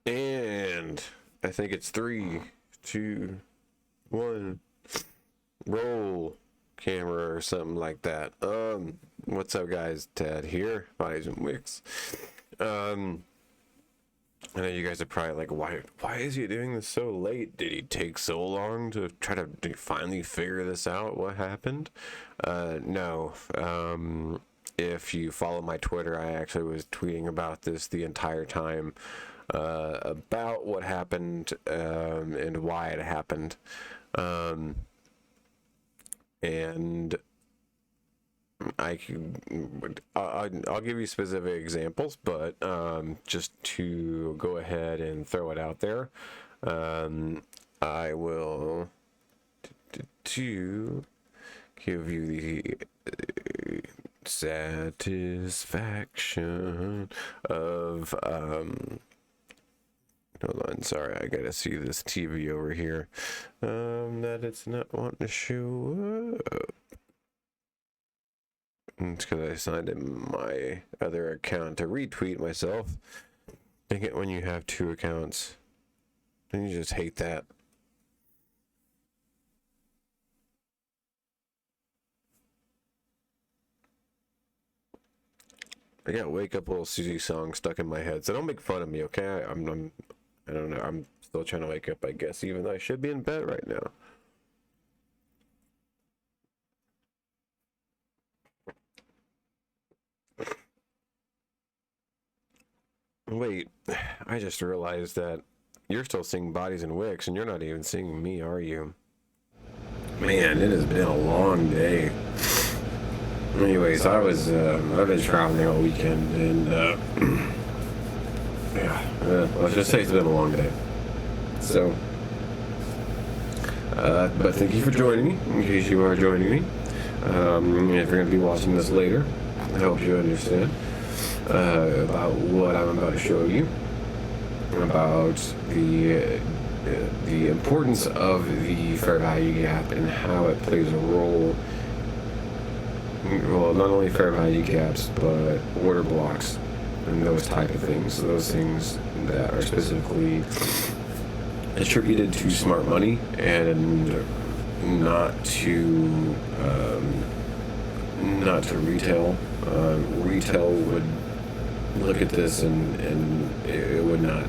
And I think it's 3, 2, 1. Roll camera or something like that. What's up, guys? Ted here, Bodies and Wicks. I know you guys are probably like, why is he doing this so late? Did he take so long to try to finally figure this out? What happened? No. If you follow my Twitter, I actually was tweeting about this the entire time, about what happened, and why it happened. And I'll give you specific examples, but just to go ahead and throw it out there, I will to give you the satisfaction of hold on, sorry, I gotta see this TV over here, that it's not wanting to show up. It's because I signed in my other account to retweet myself. Dang it, when you have 2 accounts, and you just hate that. I got Wake Up Little Susie song stuck in my head, so don't make fun of me, okay? I don't know, I'm still trying to wake up, I guess, even though I should be in bed right now. Wait, I just realized that you're still seeing Bodies and Wicks, and you're not even seeing me, are you? Man, it has been a long day. Anyways, I've been traveling all weekend, and yeah, let's just say it's been a long day. So, but thank you for joining me, in case you are joining me. If you're going to be watching this later, I hope you understand about what I'm about to show you, about the importance of the fair value gap and how it plays a role. Well, not only fair value gaps, but order blocks and those type of things. Those things that are specifically attributed to smart money and not to retail. Retail would look at this and it would not.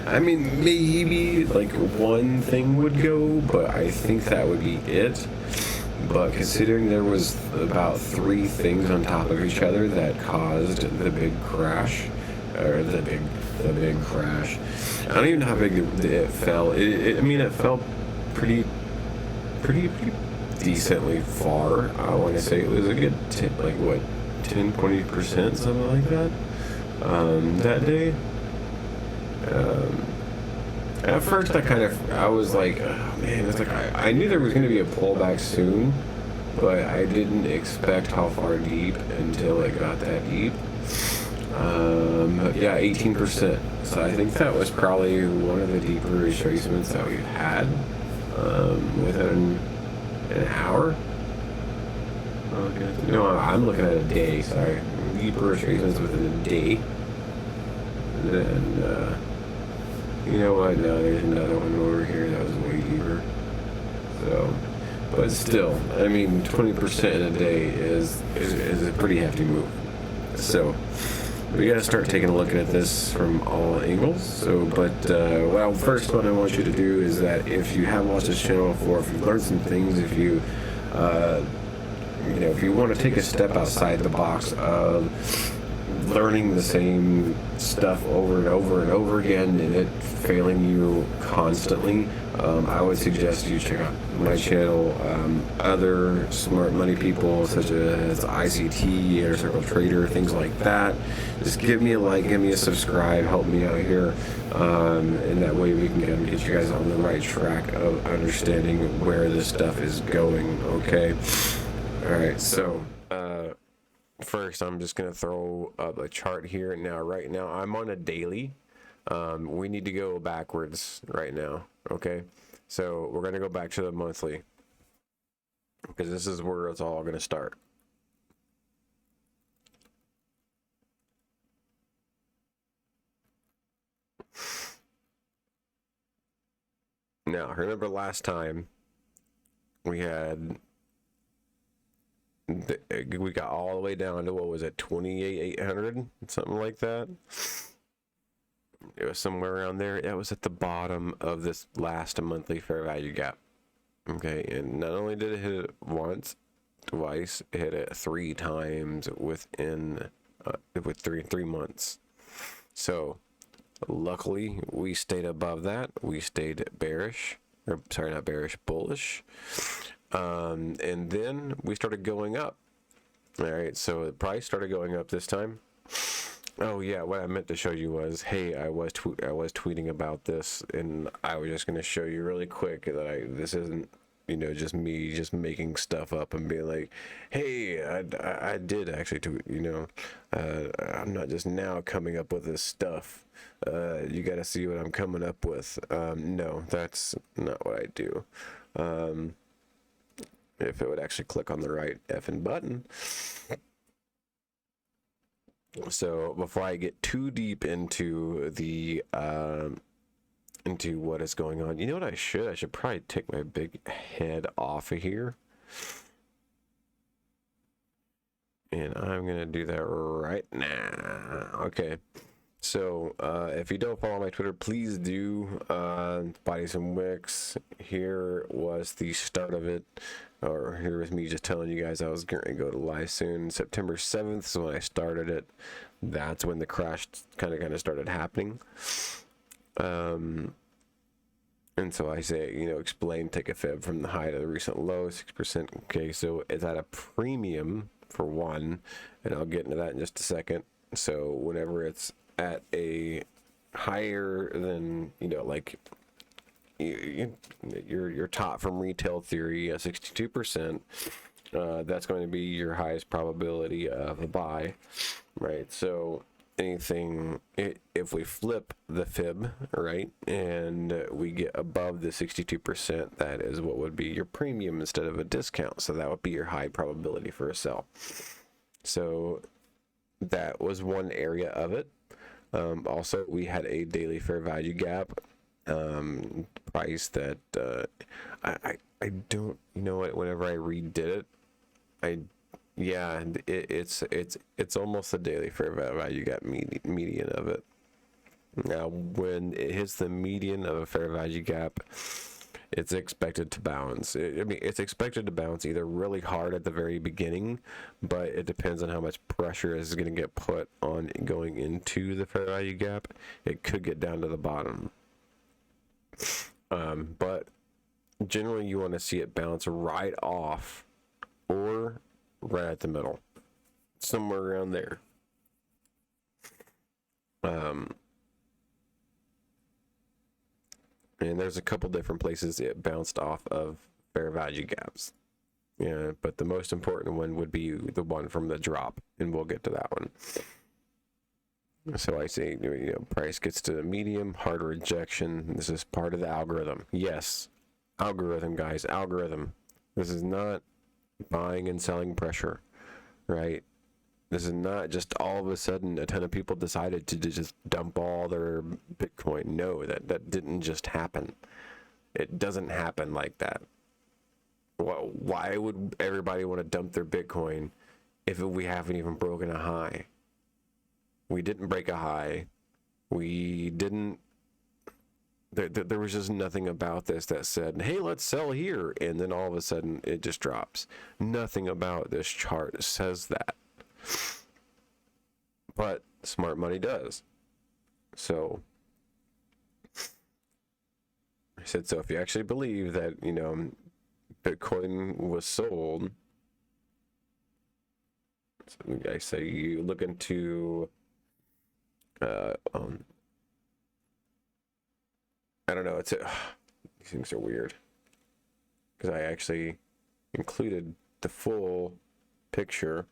I mean, maybe like one thing would go, but I think that would be it. But considering there was about 3 things on top of each other that caused the big crash, or the big crash. I don't even know how big it fell. I mean, it fell pretty decently far. I want to say it was a good 10-20%, something like that. That day. At first, I was like, oh, man, it's like I knew there was going to be a pullback soon, but I didn't expect how far deep until it got that deep. Yeah, 18%. So I think that was probably one of the deeper retracements that we've had within an hour. Okay. No, I'm looking at a day. Sorry, deeper retracements within a day. Then. You know what? No, there's another one over here that was way deeper. So, but still, I mean, 20% in a day is a pretty hefty move. So, we gotta start taking a look at this from all angles. So, but well, first, what I want you to do is that if you have watched this channel before, if you've learned some things, if you if you want to take a step outside the box of learning the same stuff over and over and over again and it failing you constantly, I would suggest you check out my channel. Other smart money people such as ICT, Inner Circle Trader, things like that. Just give me a like, give me a subscribe, help me out here, and that way we can get you guys on the right track of understanding where this stuff is going. Okay. All right. So. First, I'm just going to throw up a chart here. Right now, I'm on a daily. We need to go backwards right now, okay? So we're going to go back to the monthly because this is where it's all going to start. Now, remember last time we had we got all the way down to, what was it, 28,800, something like that. It was somewhere around there. It was at the bottom of this last monthly fair value gap. Okay, and not only did it hit it once, twice, it hit it 3 times within with three months. So luckily we stayed above that. We stayed bearish, or sorry, not bearish, bullish. And then we started going up. All right, so the price started going up this time. Oh yeah, what I meant to show you was, hey, I was tweeting about this, and I was just going to show you really quick that this isn't, you know, just me just making stuff up and being like, hey, I did actually tweet, you know, I'm not just now coming up with this stuff. You got to see what I'm coming up with. No, that's not what I do. If it would actually click on the right effing button. So before I get too deep into the into what is going on, you know what I should probably take my big head off of here, and I'm gonna do that right now. Okay, so if you don't follow my Twitter, please do. Bodies and Wicks, here was the start of it, or here was me just telling you guys I was going to go to live soon. September 7th is when I started it. That's when the crash kind of started happening. And so I say, you know, explain, take a fib from the high to the recent low, 6%. Okay, so it's at a premium for one, and I'll get into that in just a second. So whenever it's at a higher than, you know, like your top from retail theory, 62%, that's going to be your highest probability of a buy, right? So anything, if we flip the fib, right, and we get above the 62%, that is what would be your premium instead of a discount. So that would be your high probability for a sell. So that was one area of it. Also, we had a daily fair value gap price that I don't, you know what, whenever I redid it, it's almost a daily fair value gap median of it. Now when it hits the median of a fair value gap, it's expected to bounce. It's expected to bounce either really hard at the very beginning, but it depends on how much pressure is going to get put on going into the fair value gap. It could get down to the bottom. But generally you want to see it bounce right off or right at the middle, somewhere around there. And there's a couple different places it bounced off of fair value gaps. Yeah, but the most important one would be the one from the drop, and we'll get to that one. So I say, you know, price gets to the medium, hard rejection. This is part of the algorithm. Yes, algorithm, guys, algorithm. This is not buying and selling pressure, right? This is not just all of a sudden a ton of people decided to just dump all their Bitcoin. No, that didn't just happen. It doesn't happen like that. Well, why would everybody want to dump their Bitcoin if we haven't even broken a high? We didn't break a high. We didn't. There was just nothing about this that said, hey, let's sell here. And then all of a sudden it just drops. Nothing about this chart says that. But smart money does. So I said, so if you actually believe that, you know, Bitcoin was sold, so I say you look into I don't know, these things are weird because I actually included the full picture.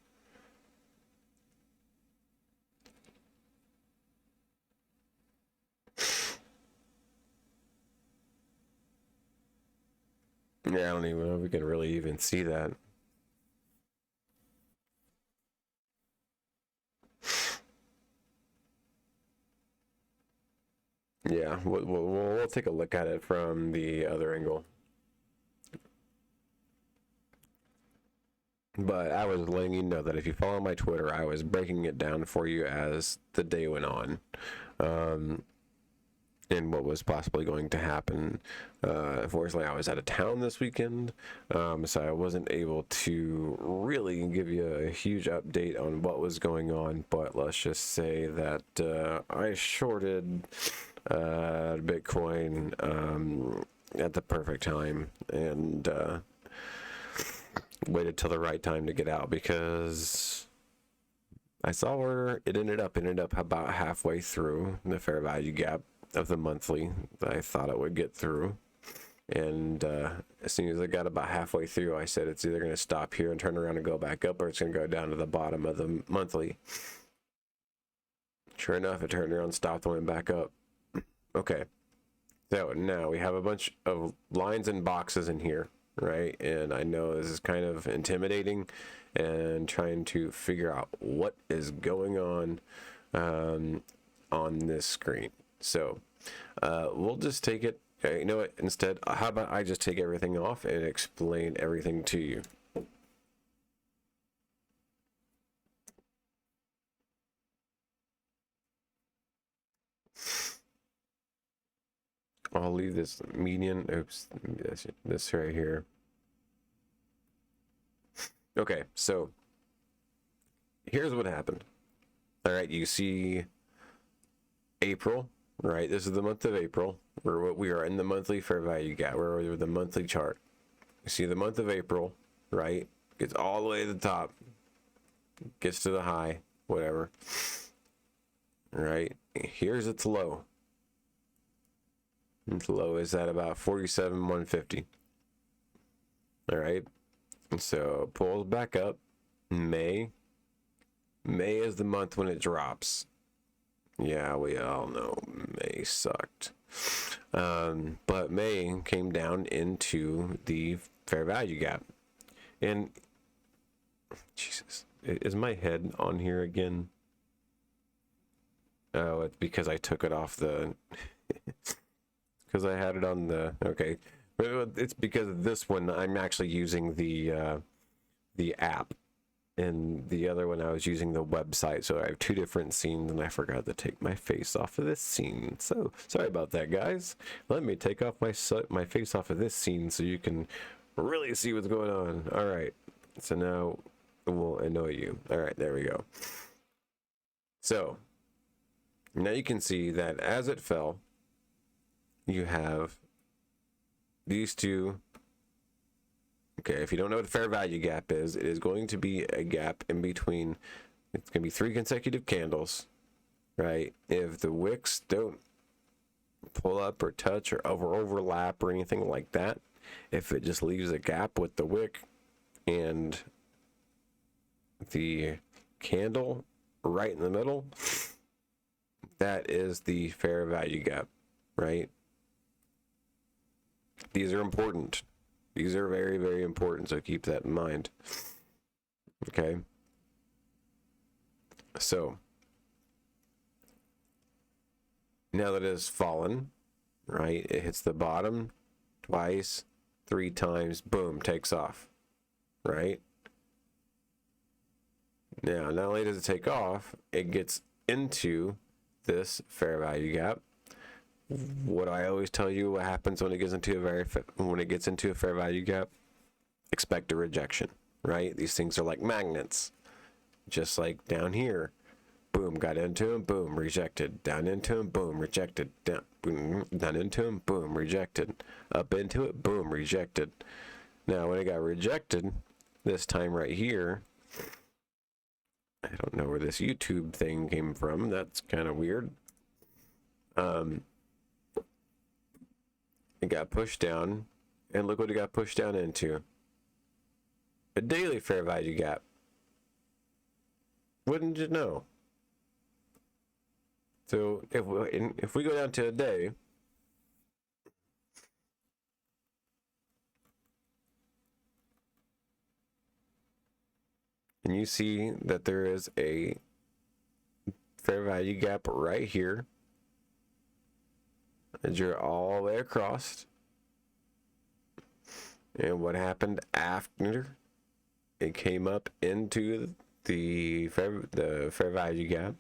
Yeah, I don't even know if we can really even see that. Yeah, we'll take a look at it from the other angle. But I was letting you know that if you follow my Twitter, I was breaking it down for you as the day went on, and what was possibly going to happen. Unfortunately, I was out of town this weekend, so I wasn't able to really give you a huge update on what was going on. But let's just say that I shorted Bitcoin at the perfect time, and waited till the right time to get out, because I saw where it ended up. It ended up about halfway through the fair value gap of the monthly that I thought it would get through. And as soon as I got about halfway through, I said it's either going to stop here and turn around and go back up, or it's going to go down to the bottom of the monthly. Sure enough, it turned around, stopped, and went back up. Okay, so now we have a bunch of lines and boxes in here, right? And I know this is kind of intimidating, and trying to figure out what is going on this screen. So we'll just take it. You know what? Instead, how about I just take everything off and explain everything to you? I'll leave this median. Oops, this right here. Okay, so here's what happened. All right, you see April, right? This is the month of April. We are in the monthly fair value gap. We're the monthly chart. You see the month of April, right? Gets all the way to the top, gets to the high, whatever. All right, here's its low. Its low is at about 47,150. All right, so pulls back up. May is the month when it drops. Yeah, we all know May sucked. But May came down into the fair value gap. And Jesus, is my head on here again? Oh, it's because I took it off the because I had it on the okay. It's because of this one I'm actually using the app, and the other one I was using the website. So I have two different scenes, and I forgot to take my face off of this scene. So sorry about that, guys. Let me take off my face off of this scene so you can really see what's going on. All right. So now it won't annoy you. All right, there we go. So now you can see that as it fell, you have these two. Okay, if you don't know what a fair value gap is, it is going to be a gap in between. It's going to be 3 consecutive candles, right? If the wicks don't pull up or touch or overlap or anything like that, if it just leaves a gap with the wick and the candle right in the middle, that is the fair value gap, right? These are important. These are very, very important, so keep that in mind. Okay. So now that it has fallen, right? It hits the bottom twice, 3 times, boom, takes off, right? Now, not only does it take off, it gets into this fair value gap. What do I always tell you? What happens when it gets into a fair value gap? Expect a rejection, right? These things are like magnets, just like down here. Boom, got into him, boom, rejected. Down into him, boom, rejected. Down into him, boom, rejected. Up into it, boom, rejected. Now, when it got rejected, this time right here, I don't know where this YouTube thing came from. That's kind of weird. It got pushed down, and look what it got pushed down into. A daily fair value gap. Wouldn't you know? So if we go down to a day, and you see that there is a fair value gap right here, it drew all the way across. And what happened after it came up into the fair value gap?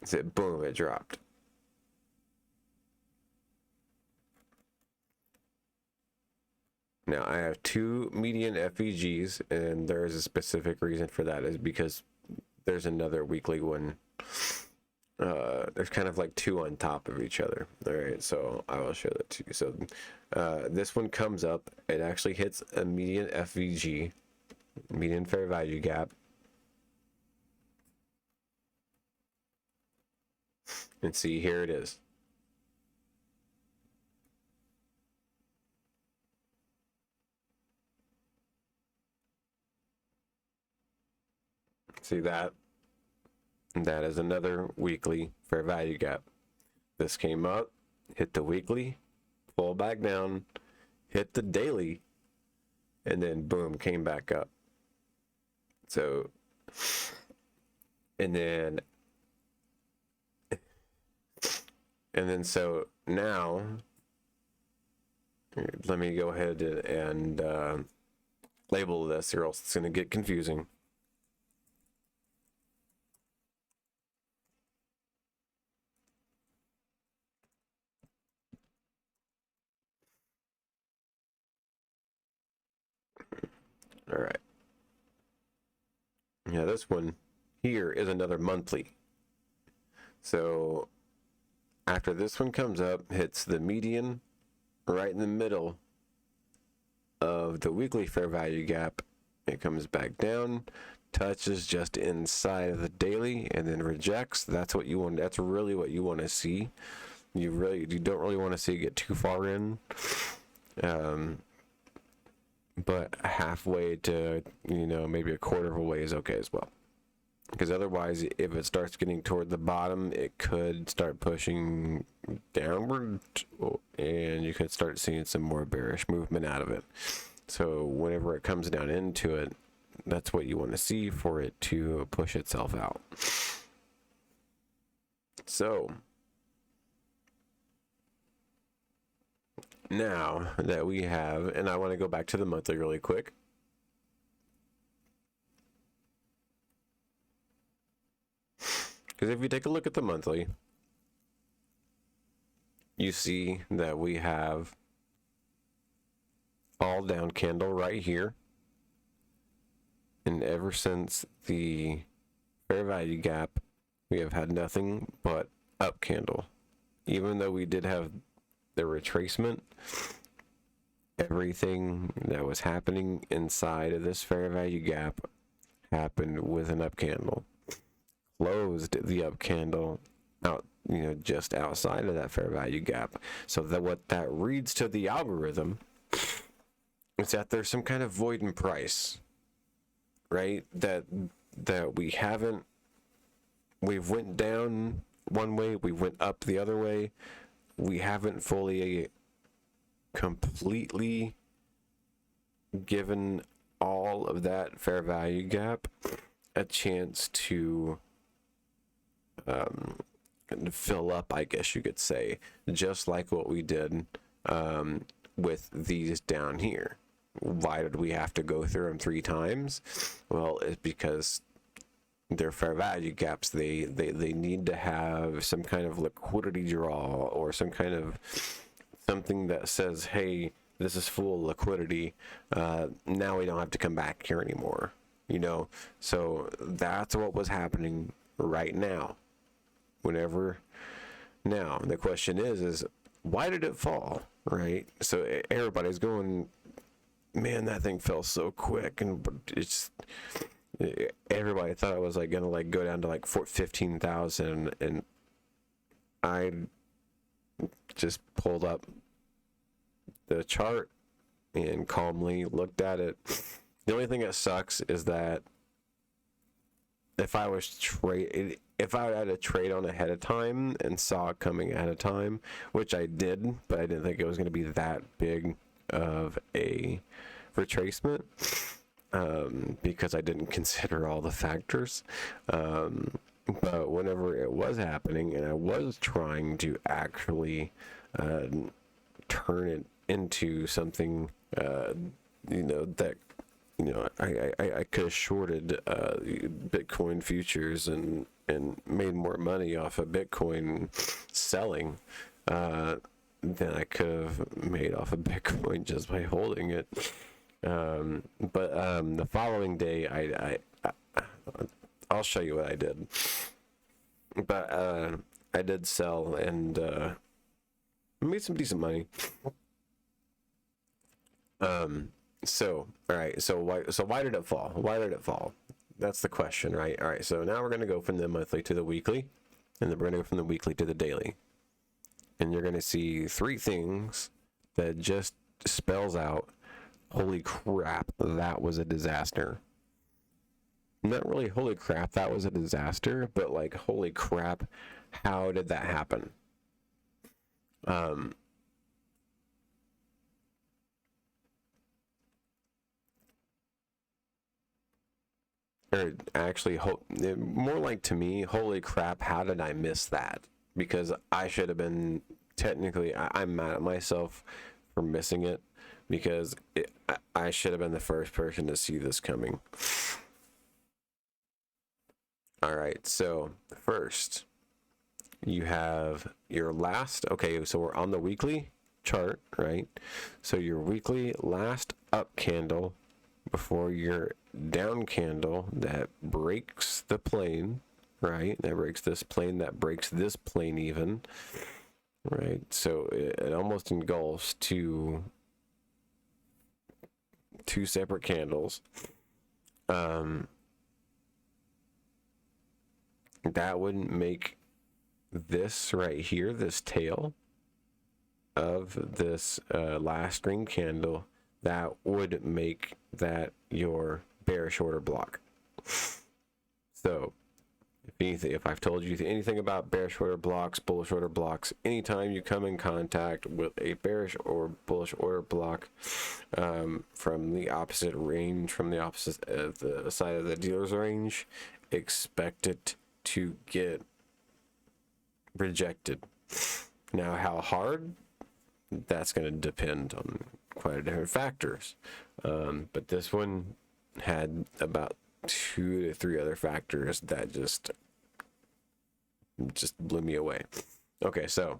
So boom, it dropped. Now I have two median FEGs, and there is a specific reason for that, is because there's another weekly one. There's kind of like two on top of each other. All right, so I will show that to you. So this one comes up, it actually hits a median FVG, median fair value gap. And see, here it is. See that? That is another weekly fair value gap. This came up, hit the weekly, pull back down, hit the daily, and then boom, came back up. So, and then so now, let me go ahead and label this, or else it's going to get confusing. All right. Yeah, this one here is another monthly. So after this one comes up, hits the median right in the middle of the weekly fair value gap, it comes back down, touches just inside of the daily, and then rejects. That's what you want. That's really what you want to see. You don't really want to see it get too far in. But halfway to, maybe a quarter of a way is okay as well. Because otherwise, if it starts getting toward the bottom, it could start pushing downward, and you could start seeing some more bearish movement out of it. So whenever it comes down into it, that's what you want to see for it to push itself out. So now that we have, and I want to go back to the monthly really quick. Because if you take a look at the monthly, you see that we have all down candle right here. And ever since the fair value gap, we have had nothing but up candle. Even though we did have the retracement, everything that was happening inside of this fair value gap happened with an up candle. Closed the up candle out, just outside of that fair value gap. So that what that reads to the algorithm is that there's some kind of void in price, right? That we've went down one way, we went up the other way. We haven't fully completely given all of that fair value gap a chance to fill up, I guess you could say, just like what we did with these down here. Why did we have to go through them 3 times? Well, it's because they're fair value gaps. They need to have some kind of liquidity draw, or some kind of something that says, hey, this is full liquidity. Now we don't have to come back here anymore. So that's what was happening right now. Now the question is why did it fall, right? So everybody's going, man, that thing fell so quick, and everybody thought it was gonna go down to 15,000, and I just pulled up the chart and calmly looked at it. The only thing that sucks is that if I had a trade on ahead of time and saw it coming ahead of time, which I did, but I didn't think it was going to be that big of a retracement, because I didn't consider all the factors. But whenever it was happening and I was trying to actually turn it into something, that, I could have shorted Bitcoin futures and made more money off of Bitcoin selling than I could have made off of Bitcoin just by holding it. But the following day, I'll show you what I did. But I did sell and made some decent money. So all right. So why did it fall? Why did it fall? That's the question, right? All right. So now we're gonna go from the monthly to the weekly, and then we're gonna go from the weekly to the daily, and you're gonna see three things that just spells out, holy crap, that was a disaster. Not really holy crap, that was a disaster, but like, holy crap, how did that happen? Or actually, more like, to me, holy crap, how did I miss that? Because I should have been, technically, I'm mad at myself for missing it, because I should have been the first person to see this coming. All right, so first, you have your last, okay, so we're on the weekly chart, right? So your weekly last up candle before your down candle that breaks the plane, right? That breaks this plane, that breaks this plane even, right? So it almost engulfs two separate candles. That wouldn't make this right here, this tail of this last green candle, that would make that your bearish order block. So if I've told you anything about bearish order blocks, bullish order blocks, anytime you come in contact with a bearish or bullish order block from the opposite range, from the opposite of the side of the dealer's range, expect it to get rejected. Now, how hard? That's going to depend on quite a different factors. But this one had about 2 to 3 other factors that just blew me away. Okay, so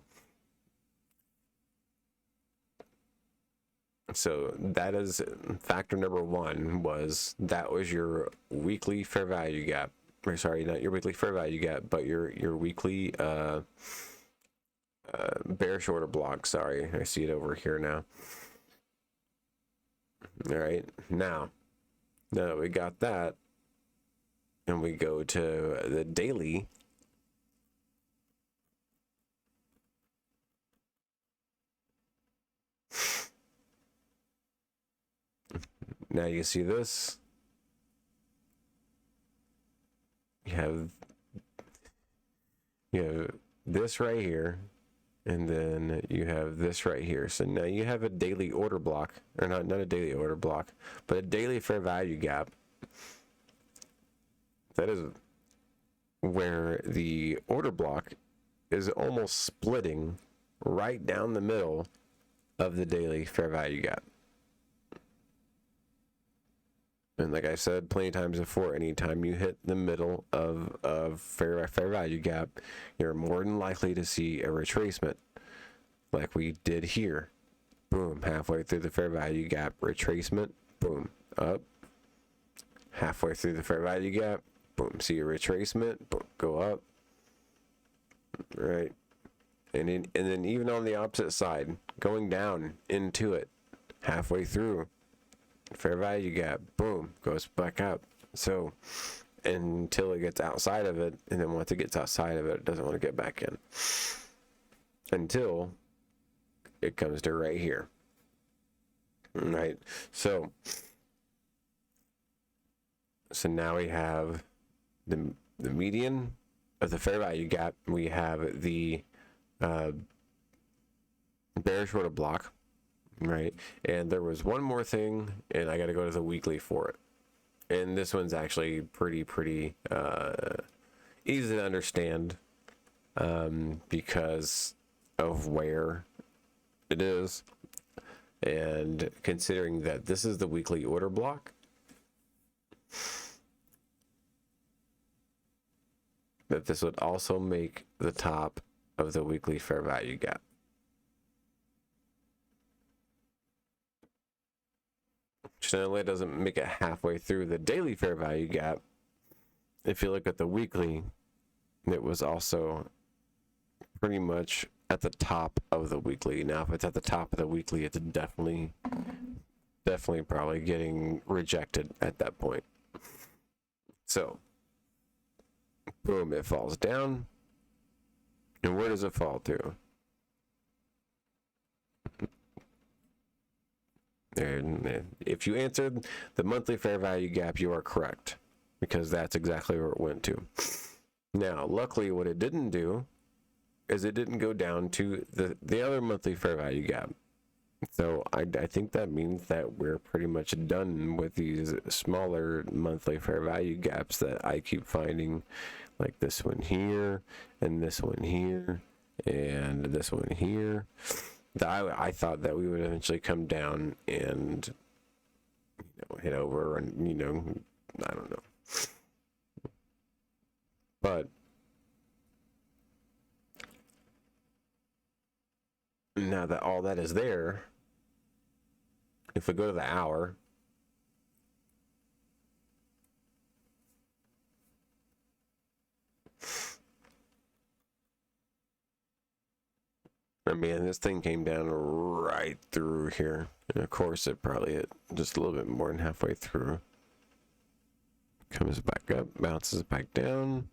that is factor number 1, was that was your weekly fair value gap. Or sorry, not your weekly fair value gap, but your weekly bearish order block. Sorry, I see it over here now. All right, now that we got that, and we go to the daily. Now you see this. You have this right here, and then you have this right here. So now you have a daily order block, or not a daily order block, but a daily fair value gap. That is where the order block is almost splitting right down the middle of the daily fair value gap. And like I said plenty of times before, anytime you hit the middle of fair value gap, you're more than likely to see a retracement, like we did here. Boom, halfway through the fair value gap, retracement, boom, up. Halfway through the fair value gap, boom, see a retracement, boom, go up. Right, and then even on the opposite side, going down into it, halfway through fair value gap, boom, goes back up. So until it gets outside of it, and then once it gets outside of it, it doesn't want to get back in until it comes to right here. Right, so now we have the median of the fair value gap. We have the bearish order block. Right, and there was one more thing, and I got to go to the weekly for it. And this one's actually pretty easy to understand because of where it is, and considering that this is the weekly order block, that this would also make the top of the weekly fair value gap. Which not only doesn't make it halfway through the daily fair value gap, if you look at the weekly, it was also pretty much at the top of the weekly. Now, if it's at the top of the weekly, it's definitely probably getting rejected at that point. So, boom, it falls down. And where does it fall to? And if you answered the monthly fair value gap, you are correct, because that's exactly where it went to. Now, luckily, what it didn't do is it didn't go down to the other monthly fair value gap. So I think that means that we're pretty much done with these smaller monthly fair value gaps that I keep finding, like this one here, and this one here, and this one here. I thought that we would eventually come down and, hit over, and, I don't know. But now that all that is there, if we go to the hour, I mean, this thing came down right through here. And of course, it probably hit just a little bit more than halfway through. Comes back up, bounces back down.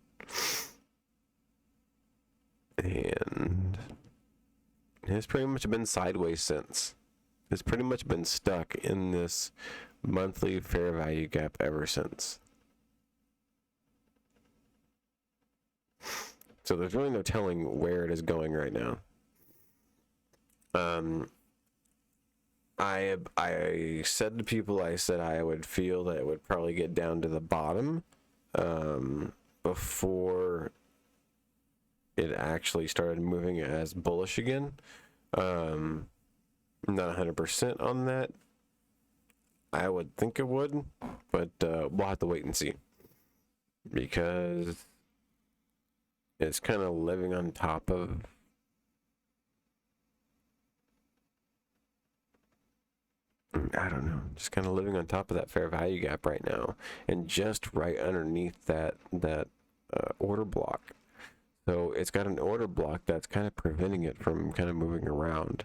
And it's pretty much been sideways since. It's pretty much been stuck in this monthly fair value gap ever since. So there's really no telling where it is going right now. I said to people, I said I would feel that it would probably get down to the bottom before it actually started moving as bullish again. I'm not 100% on that. I would think it would, but we'll have to wait and see, because it's kind of living on top of I don't know, just kind of living on top of that fair value gap right now, and just right underneath that order block. So it's got an order block that's kind of preventing it from kind of moving around.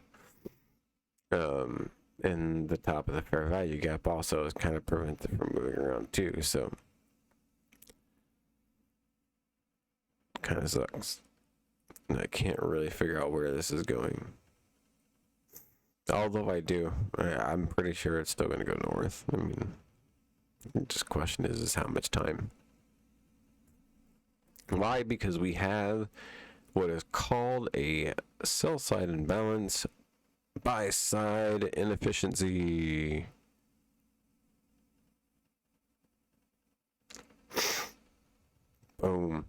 And the top of the fair value gap also is kind of prevents it from moving around too. So kind of sucks. And I can't really figure out where this is going. Although I'm pretty sure it's still going to go north. I mean, just question is how much time. Why? Because we have what is called a sell side imbalance, buy side inefficiency. Boom.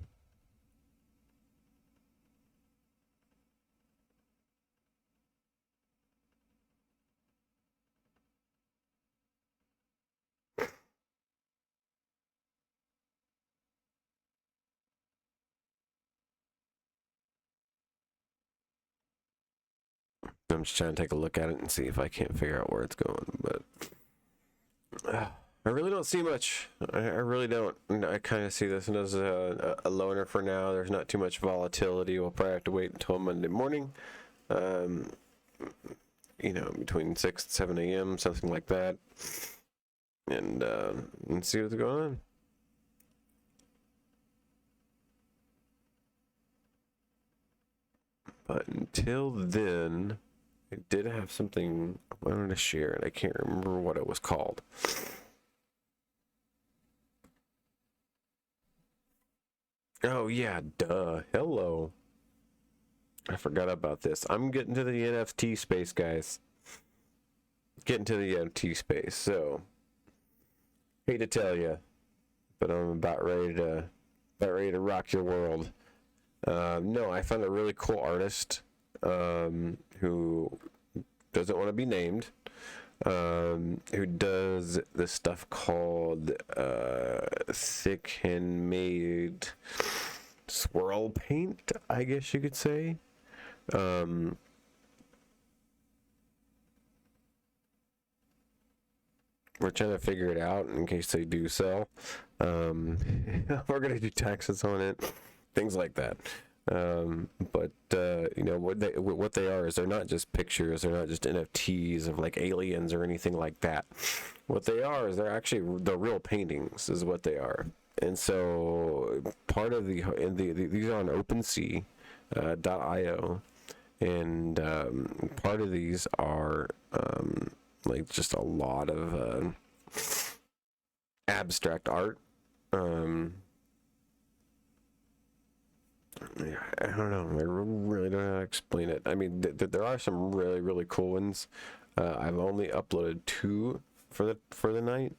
I'm just trying to take a look at it and see if I can't figure out where it's going, but I really don't see much. I really don't. I kind of see this as a loner for now. There's not too much volatility. We'll probably have to wait until Monday morning, between 6 and 7 a.m., something like that, and see what's going on. But until then, I did have something I wanted to share, and I can't remember what it was called. Oh, yeah, duh. Hello. I forgot about this. I'm getting to the NFT space, guys. Getting to the NFT space. So, hate to tell you, but I'm about ready to about ready to rock your world. No, I found a really cool artist who doesn't want to be named, who does this stuff called thick handmade swirl paint, I guess you could say. We're trying to figure it out in case they do sell. We're gonna do taxes on it, things like that. But you know what they are is they're not just pictures, they're not just NFTs of like aliens or anything like that. What they are is they're actually the real paintings, is what they are. And so part of these are on OpenSea.io, and part of these are like just a lot of abstract art. I don't know. I really don't know how to explain it. I mean, there are some really cool ones. I've only uploaded 2 for the night.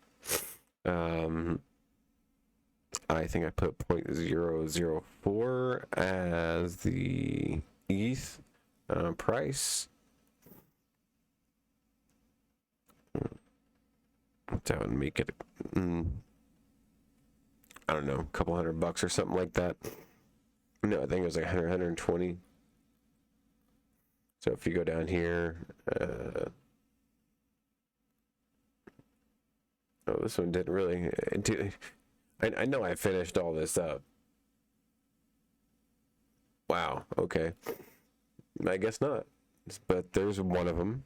I think I put 0.004 as the ETH price. That would make it, I don't know, a couple $100 or something like that. No, I think it was like 120. So if you go down here, oh, this one didn't really. I know I finished all this up. Wow. Okay. I guess not. But there's one of them.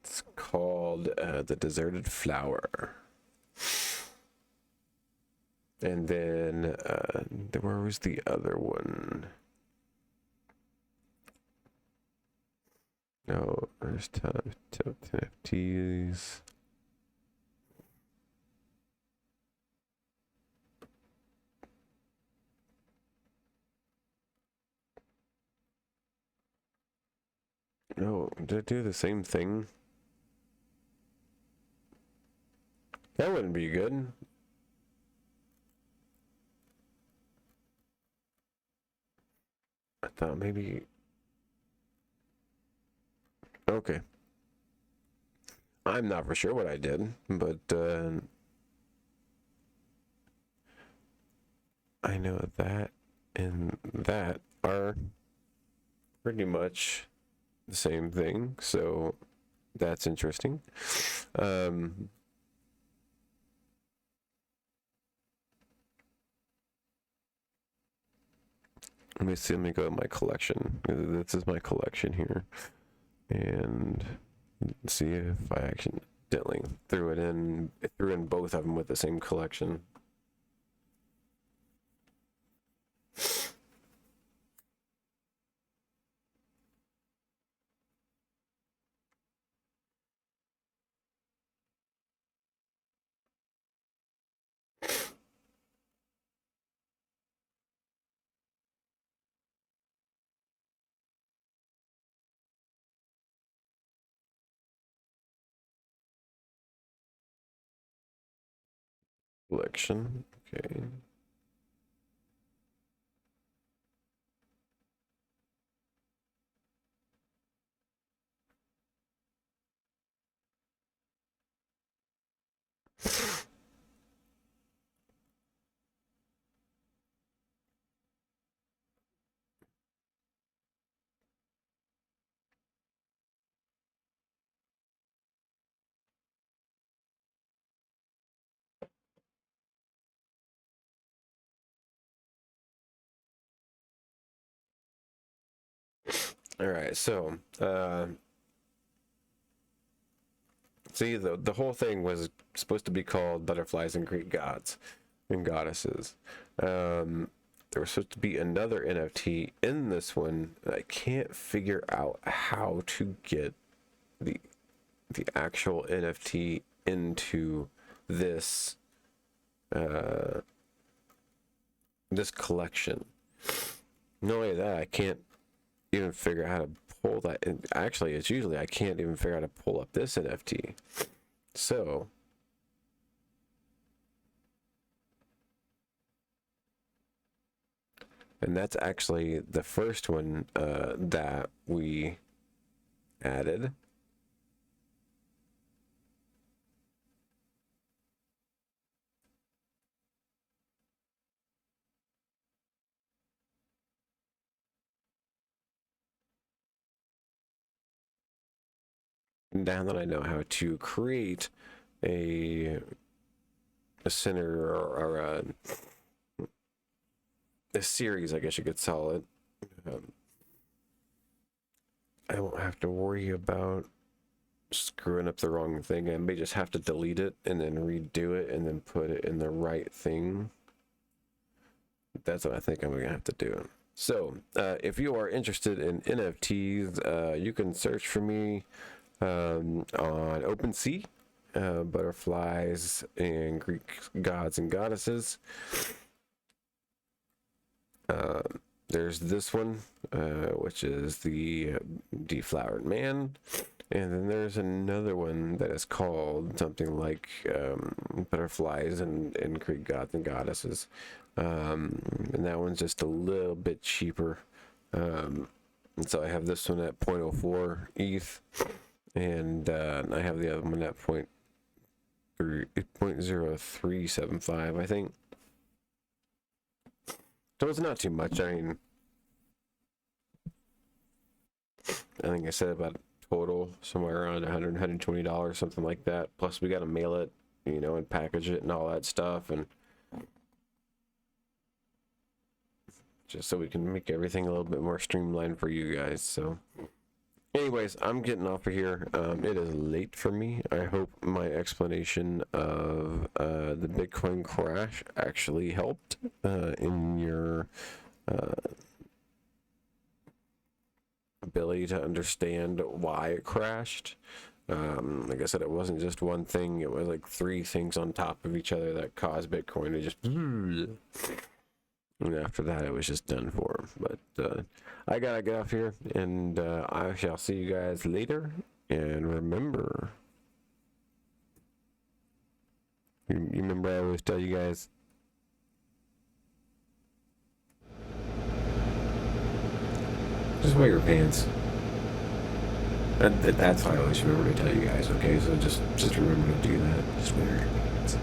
It's called The Deserted Flower. And then where was the other one? No, there's top NFTs. No, did it do the same thing? That wouldn't be good. I thought maybe. Okay. I'm not for sure what I did, but I know that and that are pretty much the same thing, so that's interesting. Let me see, let me go to my collection. This is my collection here. And see if I accidentally threw in both of them with the same collection. Collection, okay. All right, so see, the whole thing was supposed to be called Butterflies and Greek Gods and Goddesses. There was supposed to be another NFT in this one. I can't figure out how to get the actual NFT into this this collection. Not only that, I can't even figure out how to pull that. And actually, it's usually I can't even figure out how to pull up this NFT. So and that's actually the first one that we added. Now that I know how to create a center or a series, I guess you could call it, I won't have to worry about screwing up the wrong thing. I may just have to delete it and then redo it and then put it in the right thing. That's what I think I'm gonna have to do. So if you are interested in NFTs, you can search for me on OpenSea, butterflies and Greek gods and goddesses. There's this one, which is the deflowered man. And then there's another one that is called something like butterflies and Greek gods and goddesses. And that one's just a little bit cheaper. And so I have this one at 0.04 ETH. And I have the other one at 0.0375, I think. So it's not too much. I mean, I think I said about total somewhere around $100, $120, something like that. Plus we got to mail it, you know, and package it and all that stuff, and just so we can make everything a little bit more streamlined for you guys. So anyways, I'm getting off of here. It is late for me. I hope my explanation of the Bitcoin crash actually helped in your ability to understand why it crashed. Like I said, it wasn't just one thing. It was like three things on top of each other that caused Bitcoin to just... And after that, it was just done for. But I gotta get off here, and I shall see you guys later. And remember, you remember I always tell you guys, just wear your pants. That's what I always remember to tell you guys. Okay, so just remember to do that. Just wear your pants.